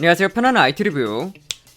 안녕하세요. 편안한 IT 리뷰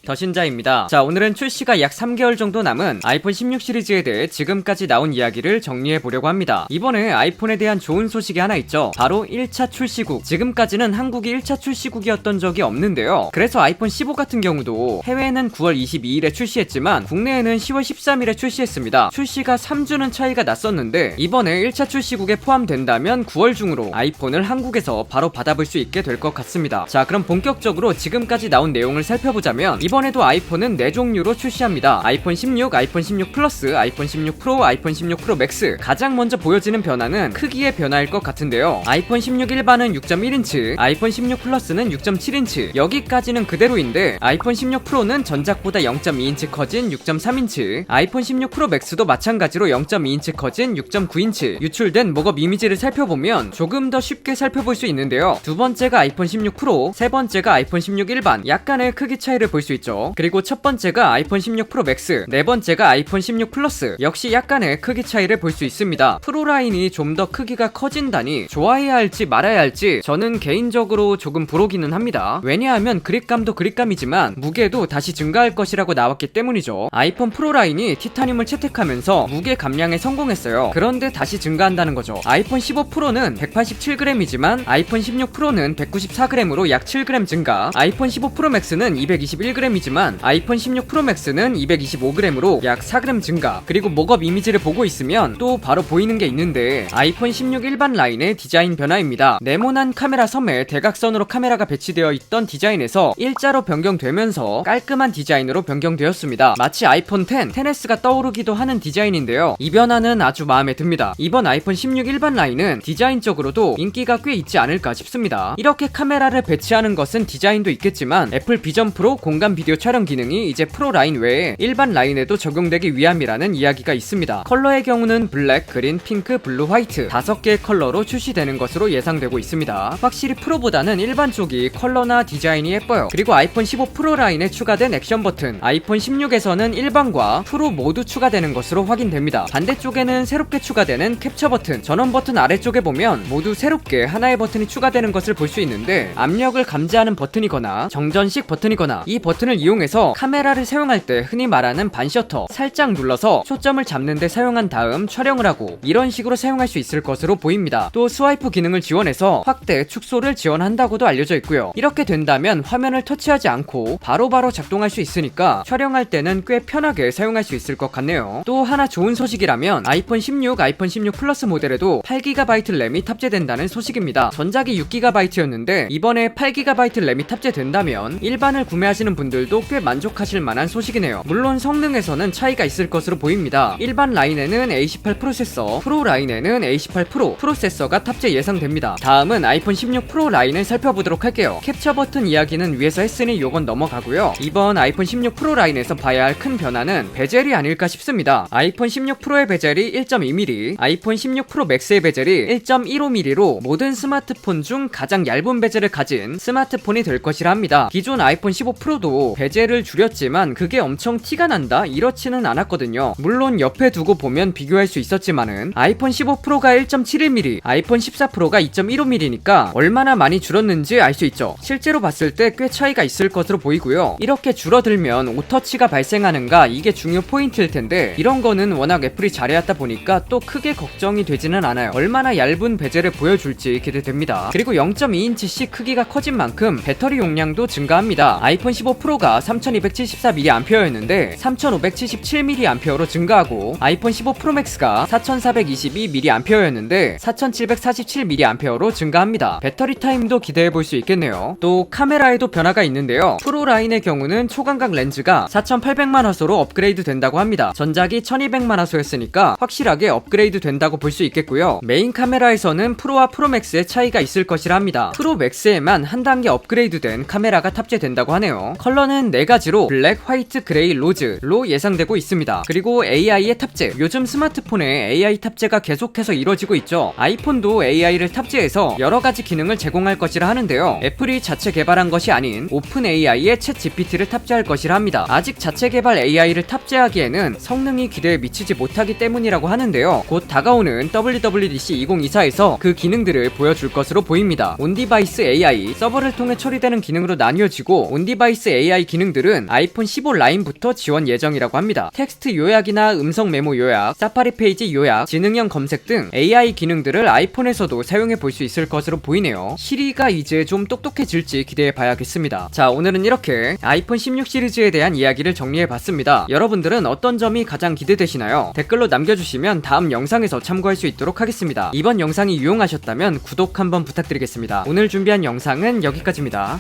더신자입니다. 자, 오늘은 출시가 약 3개월 정도 남은 아이폰 16 시리즈에 대해 지금까지 나온 이야기를 정리해보려고 합니다. 이번에 아이폰에 대한 좋은 소식이 하나 있죠. 바로 1차 출시국. 지금까지는 한국이 1차 출시국이었던 적이 없는데요. 그래서 아이폰 15 같은 경우도 해외에는 9월 22일에 출시했지만 국내에는 10월 13일에 출시했습니다. 출시가 3주는 차이가 났었는데 이번에 1차 출시국에 포함된다면 9월 중으로 아이폰을 한국에서 바로 받아볼 수 있게 될 것 같습니다. 자, 그럼 본격적으로 지금까지 나온 내용을 살펴보자면 이번에도 아이폰은 4종류로 출시합니다. 아이폰 16, 아이폰 16 플러스, 아이폰 16 프로, 아이폰 16 프로 맥스. 가장 먼저 보여지는 변화는 크기의 변화일 것 같은데요. 아이폰 16 일반은 6.1인치, 아이폰 16 플러스는 6.7인치. 여기까지는 그대로인데 아이폰 16 프로는 전작보다 0.2인치 커진 6.3인치, 아이폰 16 프로 맥스도 마찬가지로 0.2인치 커진 6.9인치. 유출된 목업 이미지를 살펴보면 조금 더 쉽게 살펴볼 수 있는데요. 두 번째가 아이폰 16 프로, 세 번째가 아이폰 16 일반. 약간의 크기 차이를 볼 수 있죠. 그리고 첫 번째가 아이폰 16 프로 맥스, 네 번째가 아이폰 16 플러스. 역시 약간의 크기 차이를 볼 수 있습니다. 프로 라인이 좀 더 크기가 커진다니 좋아해야 할지 말아야 할지 저는 개인적으로 조금 부러기는 합니다. 왜냐하면 그립감도 그립감이지만 무게도 다시 증가할 것이라고 나왔기 때문이죠. 아이폰 프로 라인이 티타늄을 채택하면서 무게 감량에 성공했어요. 그런데 다시 증가한다는 거죠. 아이폰 15 프로는 187g이지만 아이폰 16 프로는 194g으로 약 7g 증가, 아이폰 15 프로 맥스는 221g이지만 아이폰 16 프로 맥스는 225g으로 약 4g 증가. 그리고 목업 이미지를 보고 있으면 또 바로 보이는 게 있는데 아이폰 16 일반 라인의 디자인 변화입니다. 네모난 카메라 섬에 대각선으로 카메라가 배치되어 있던 디자인에서 일자로 변경되면서 깔끔한 디자인으로 변경되었습니다. 마치 아이폰 10, 10S가 떠오르기도 하는 디자인인데요. 이 변화는 아주 마음에 듭니다. 이번 아이폰 16 일반 라인은 디자인적으로도 인기가 꽤 있지 않을까 싶습니다. 이렇게 카메라를 배치하는 것은 디자인도 있겠지만 애플 비전 프로 공간 비디오 촬영 기능이 이제 프로 라인 외에 일반 라인에도 적용되기 위함이라는 이야기가 있습니다. 컬러의 경우는 블랙, 그린, 핑크, 블루, 화이트 5개의 컬러로 출시되는 것으로 예상되고 있습니다. 확실히 프로보다는 일반 쪽이 컬러나 디자인이 예뻐요. 그리고 아이폰 15 프로 라인에 추가된 액션 버튼, 아이폰 16에서는 일반과 프로 모두 추가되는 것으로 확인됩니다. 반대쪽에는 새롭게 추가되는 캡처 버튼, 전원 버튼 아래쪽에 보면 모두 새롭게 하나의 버튼이 추가되는 것을 볼 수 있는데 압력을 감지하는 버튼이거나 정전식 버튼이거나 이 버튼을 이용해서 카메라를 사용할 때 흔히 말하는 반셔터 살짝 눌러서 초점을 잡는 데 사용한 다음 촬영을 하고 이런 식으로 사용할 수 있을 것으로 보입니다. 또 스와이프 기능을 지원해서 확대, 축소를 지원한다고도 알려져 있고요. 이렇게 된다면 화면을 터치하지 않고 바로바로 작동할 수 있으니까 촬영할 때는 꽤 편하게 사용할 수 있을 것 같네요. 또 하나 좋은 소식이라면 아이폰 16, 아이폰 16 플러스 모델에도 8GB 램이 탑재된다는 소식입니다. 전작이 6GB였는데 이번에 8GB 램이 탑재된다면 일반을 구매하시는 분들도 꽤 만족하실 만한 소식이네요. 물론 성능에서는 차이가 있을 것으로 보입니다. 일반 라인에는 A18 프로세서, 프로 라인에는 A18 프로 프로세서가 탑재 예상됩니다. 다음은 아이폰 16 프로 라인을 살펴보도록 할게요. 캡처 버튼 이야기는 위에서 했으니 요건 넘어가고요. 이번 아이폰 16 프로 라인에서 봐야 할 큰 변화는 베젤이 아닐까 싶습니다. 아이폰 16 프로의 베젤이 1.2mm, 아이폰 16 프로 맥스의 베젤이 1.15mm로 모든 스마트폰 중 가장 얇은 베젤을 가진 스마트폰이 될 것이라 합니다. 기존 아이폰 15 프로도 베젤을 줄였지만 그게 엄청 티가 난다? 이렇지는 않았거든요. 물론 옆에 두고 보면 비교할 수 있었지만은 아이폰 15 프로가 1.71mm, 아이폰 14 프로가 2.15mm니까 얼마나 많이 줄었는지 알 수 있죠. 실제로 봤을 때 꽤 차이가 있을 것으로 보이고요. 이렇게 줄어들면 오터치가 발생하는가 이게 중요 포인트일 텐데 이런 거는 워낙 애플이 잘해왔다 보니까 또 크게 걱정이 되지는 않아요. 얼마나 얇은 베젤을 보여줄지 기대됩니다. 그리고 0.2인치씩 크기가 커진 만큼 배터리 용량도 증가합니다. 아이폰 15 프로가 3274mAh였는데 3577mAh로 증가하고 아이폰 15 프로 맥스가 4422mAh였는데 4747mAh로 증가합니다. 배터리 타임도 기대해볼 수 있겠네요. 또 카메라에도 변화가 있는데요. 프로 라인의 경우는 초광각 렌즈가 4800만화소로 업그레이드 된다고 합니다. 전작이 1200만화소였으니까 확실하게 업그레이드 된다고 볼 수 있겠고요. 메인 카메라에서는 프로와 프로 맥스의 차이가 있을 것이라 합니다. 프로 맥스에만 한 단계 업그레이드 된 카메라가 탑재된다고 하네요. 컬러 컬러는 4가지로 블랙, 화이트, 그레이, 로즈로 예상되고 있습니다. 그리고 AI의 탑재. 요즘 스마트폰에 AI 탑재가 계속해서 이뤄지고 있죠. 아이폰도 AI를 탑재해서 여러가지 기능을 제공할 것이라 하는데요. 애플이 자체 개발한 것이 아닌 오픈 AI의 챗 GPT를 탑재할 것이라 합니다. 아직 자체 개발 AI를 탑재하기에는 성능이 기대에 미치지 못하기 때문이라고 하는데요. 곧 다가오는 WWDC 2024에서 그 기능들을 보여줄 것으로 보입니다. 온디바이스 AI, 서버를 통해 처리되는 기능으로 나뉘어지고 온디바이스 AI 기능들은 아이폰 15 라인부터 지원 예정이라고 합니다. 텍스트 요약이나 음성 메모 요약, 사파리 페이지 요약, 지능형 검색 등 AI 기능들을 아이폰에서도 사용해 볼 수 있을 것으로 보이네요. 시리가 이제 좀 똑똑해질지 기대해 봐야겠습니다. 자, 오늘은 이렇게 아이폰 16 시리즈에 대한 이야기를 정리해 봤습니다. 여러분들은 어떤 점이 가장 기대되시나요? 댓글로 남겨주시면 다음 영상에서 참고할 수 있도록 하겠습니다. 이번 영상이 유용하셨다면 구독 한번 부탁드리겠습니다. 오늘 준비한 영상은 여기까지입니다.